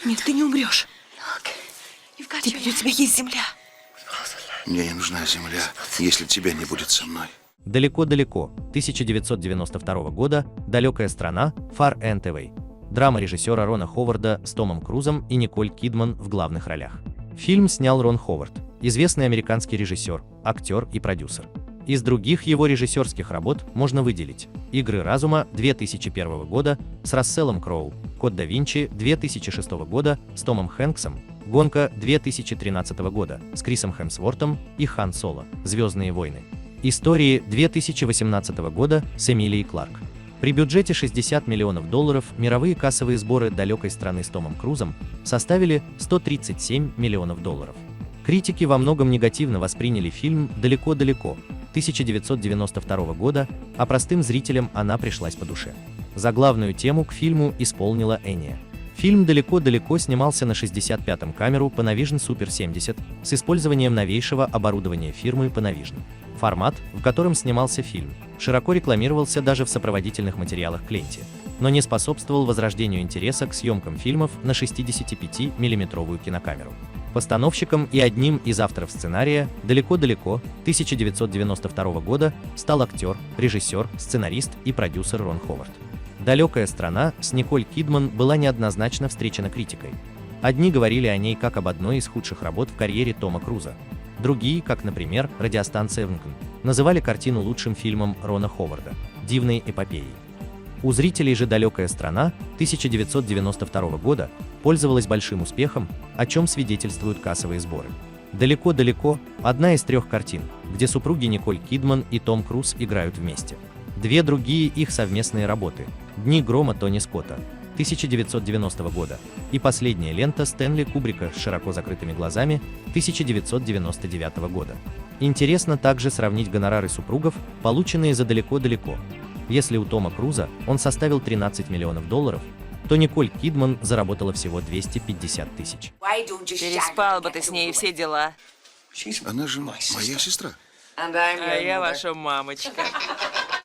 Нет, ты не умрешь. Теперь у тебя есть земля. Мне не нужна земля, если тебя не будет со мной. «Далеко-далеко» 1992 года, «Далекая страна», Far and Away. Драма режиссера Рона Ховарда с Томом Крузом и Николь Кидман в главных ролях. Фильм снял Рон Ховард, известный американский режиссер, актер и продюсер. Из других его режиссерских работ можно выделить «Игры разума» 2001 года с Расселом Кроу, «Код да Винчи» 2006 года с Томом Хэнксом, «Гонка» 2013 года с Крисом Хемсвортом и «Хан Соло. Звездные войны». «Истории» 2018 года с Эмилией Кларк. При бюджете $60 миллионов мировые кассовые сборы «Далекой страны» с Томом Крузом составили $137 миллионов. Критики во многом негативно восприняли фильм «Далеко-далеко» 1992 года, а простым зрителям она пришлась по душе. Заглавную тему к фильму исполнила Эния. Фильм «Далеко-далеко» снимался на 65-м камеру Panavision Super 70 с использованием новейшего оборудования фирмы Panavision. Формат, в котором снимался фильм, широко рекламировался даже в сопроводительных материалах к ленте, но не способствовал возрождению интереса к съемкам фильмов на 65-миллиметровую кинокамеру. Постановщиком и одним из авторов сценария «Далеко-далеко» 1992 года стал актер, режиссер, сценарист и продюсер Рон Ховард. «Далекая страна» с Николь Кидман была неоднозначно встречена критикой. Одни говорили о ней как об одной из худших работ в карьере Тома Круза. Другие, как, например, радиостанция ВНК, называли картину лучшим фильмом Рона Ховарда, дивной эпопеей. У зрителей же «Далекая страна» 1992 года пользовалась большим успехом, о чем свидетельствуют кассовые сборы. «Далеко-далеко» – одна из 3 картин, где супруги Николь Кидман и Том Круз играют вместе. 2 другие их совместные работы – «Дни грома» Тони Скотта 1990 года и последняя лента Стэнли Кубрика с широко закрытыми глазами 1999 года. Интересно также сравнить гонорары супругов, полученные за «Далеко-далеко». Если у Тома Круза он составил $13 миллионов, то Николь Кидман заработала всего 250 тысяч. Переспал бы ты с ней и все дела. Она же моя сестра. А я ваша мамочка.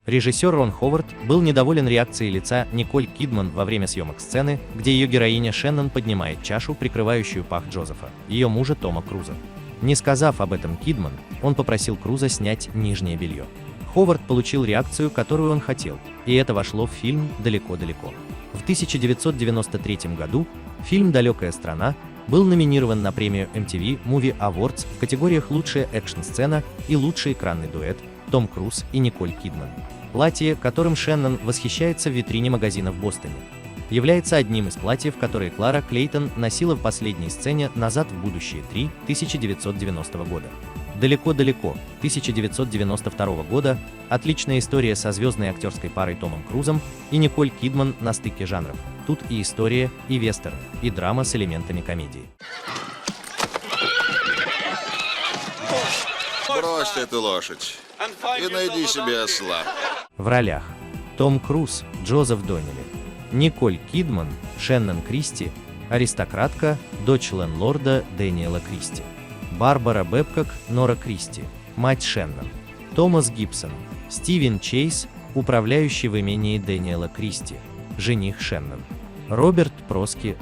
Режиссер Рон Ховард был недоволен реакцией лица Николь Кидман во время съемок сцены, где ее героиня Шеннон поднимает чашу, прикрывающую пах Джозефа, ее мужа Тома Круза. Не сказав об этом Кидман, он попросил Круза снять нижнее белье. Ховард получил реакцию, которую он хотел, и это вошло в фильм «Далеко-далеко». В 1993 году фильм «Далекая страна» был номинирован на премию MTV Movie Awards в категориях «Лучшая экшн-сцена» и «Лучший экранный дуэт» Том Круз и Николь Кидман. Платье, которым Шеннон восхищается в витрине магазина в Бостоне, является одним из платьев, которые Клара Клейтон носила в последней сцене «Назад в будущее 3» 1990 года. «Далеко-далеко» 1992 года – отличная история со звездной актерской парой Томом Крузом и Николь Кидман на стыке жанров. Тут и история, и вестерн, и драма с элементами комедии. Брось эту лошадь и найди себе осла. В ролях: Том Круз, Джозеф Доннелли; Николь Кидман, Шеннон Кристи, аристократка, дочь лендлорда Дэниела Кристи; Барбара Бэбкок, Нора Кристи, мать Шеннон; Томас Гибсон, Стивен Чейз, управляющий в имении Дэниела Кристи, жених Шеннон; Роберт Проски,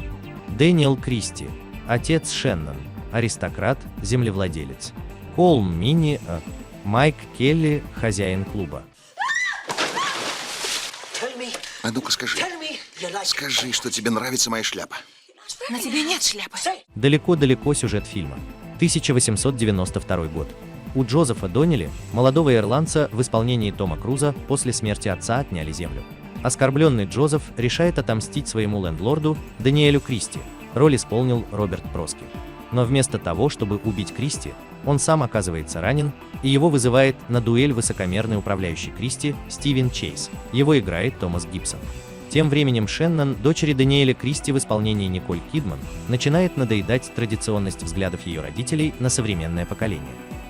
Дэниел Кристи, отец Шеннон, аристократ, землевладелец; Колм Мини, Майк Келли, хозяин клуба. А ну-ка скажи, что тебе нравится моя шляпа. На тебе нет шляпы. «Далеко-далеко» сюжет фильма. 1892 год. У Джозефа Доннелли, молодого ирландца, в исполнении Тома Круза после смерти отца отняли землю. Оскорбленный Джозеф решает отомстить своему лендлорду Дэниелю Кристи. Роль исполнил Роберт Проски. Но вместо того, чтобы убить Кристи, он сам оказывается ранен, и его вызывает на дуэль высокомерный управляющий Кристи Стивен Чейз. Его играет Томас Гибсон. Тем временем Шеннон, дочери Дэниеля Кристи в исполнении Николь Кидман, начинает надоедать традиционность взглядов ее родителей на современное поколение.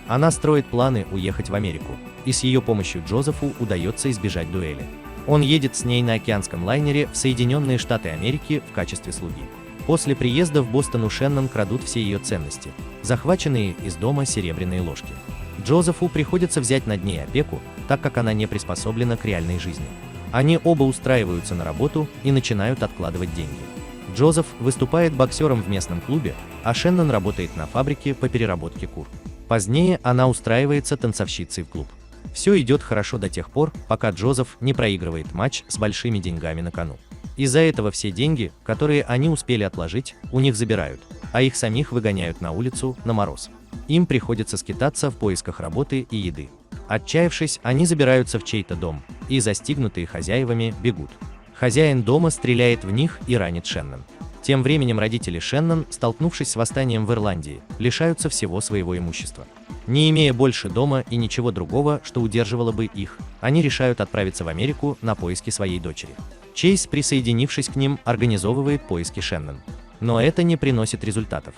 Она строит планы уехать в Америку, и с ее помощью Джозефу удается избежать дуэли. Он едет с ней на океанском лайнере в Соединенные Штаты Америки в качестве слуги. После приезда в Бостон у Шеннон крадут все ее ценности, захваченные из дома серебряные ложки. Джозефу приходится взять над ней опеку, так как она не приспособлена к реальной жизни. Они оба устраиваются на работу и начинают откладывать деньги. Джозеф выступает боксером в местном клубе, а Шеннон работает на фабрике по переработке кур. Позднее она устраивается танцовщицей в клуб. Все идет хорошо до тех пор, пока Джозеф не проигрывает матч с большими деньгами на кону. Из-за этого все деньги, которые они успели отложить, у них забирают, а их самих выгоняют на улицу на мороз. Им приходится скитаться в поисках работы и еды. Отчаявшись, они забираются в чей-то дом и, застигнутые хозяевами, бегут. Хозяин дома стреляет в них и ранит Шеннон. Тем временем родители Шеннон, столкнувшись с восстанием в Ирландии, лишаются всего своего имущества. Не имея больше дома и ничего другого, что удерживало бы их, они решают отправиться в Америку на поиски своей дочери. Чейз, присоединившись к ним, организовывает поиски Шеннон. Но это не приносит результатов.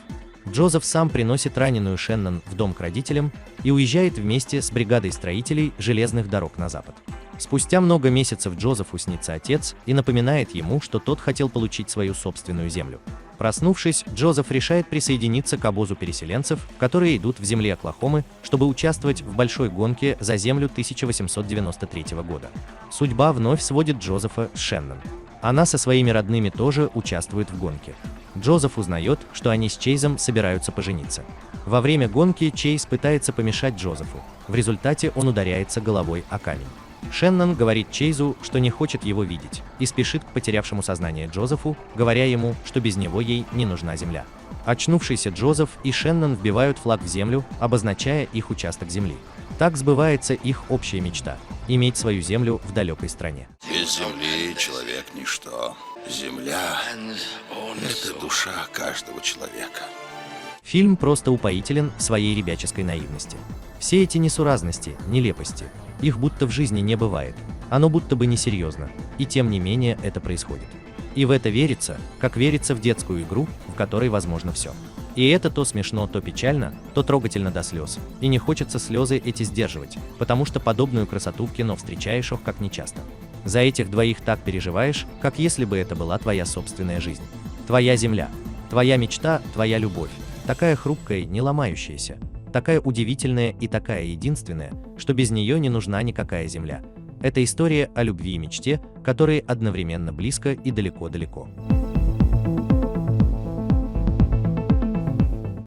Джозеф сам приносит раненую Шеннон в дом к родителям и уезжает вместе с бригадой строителей железных дорог на запад. Спустя много месяцев Джозефу снится отец и напоминает ему, что тот хотел получить свою собственную землю. Проснувшись, Джозеф решает присоединиться к обозу переселенцев, которые идут в земле Оклахомы, чтобы участвовать в большой гонке за землю 1893 года. Судьба вновь сводит Джозефа с Шеннон. Она со своими родными тоже участвует в гонке. Джозеф узнает, что они с Чейзом собираются пожениться. Во время гонки Чейз пытается помешать Джозефу. В результате он ударяется головой о камень. Шеннон говорит Чейзу, что не хочет его видеть, и спешит к потерявшему сознание Джозефу, говоря ему, что без него ей не нужна земля. Очнувшийся Джозеф и Шеннон вбивают флаг в землю, обозначая их участок земли. Так сбывается их общая мечта – иметь свою землю в далекой стране. Без земли человек ничто. Земля – это душа каждого человека. Фильм просто упоителен своей ребяческой наивности. Все эти несуразности, нелепости, их будто в жизни не бывает, оно будто бы несерьезно, и тем не менее это происходит. И в это верится, как верится в детскую игру, в которой возможно все. И это то смешно, то печально, то трогательно до слез, и не хочется слезы эти сдерживать, потому что подобную красоту в кино встречаешь ох как нечасто. За этих двоих так переживаешь, как если бы это была твоя собственная жизнь. Твоя земля, твоя мечта, твоя любовь, такая хрупкая, не ломающаяся, такая удивительная и такая единственная, что без нее не нужна никакая земля. Это история о любви и мечте, которые одновременно близко и далеко-далеко.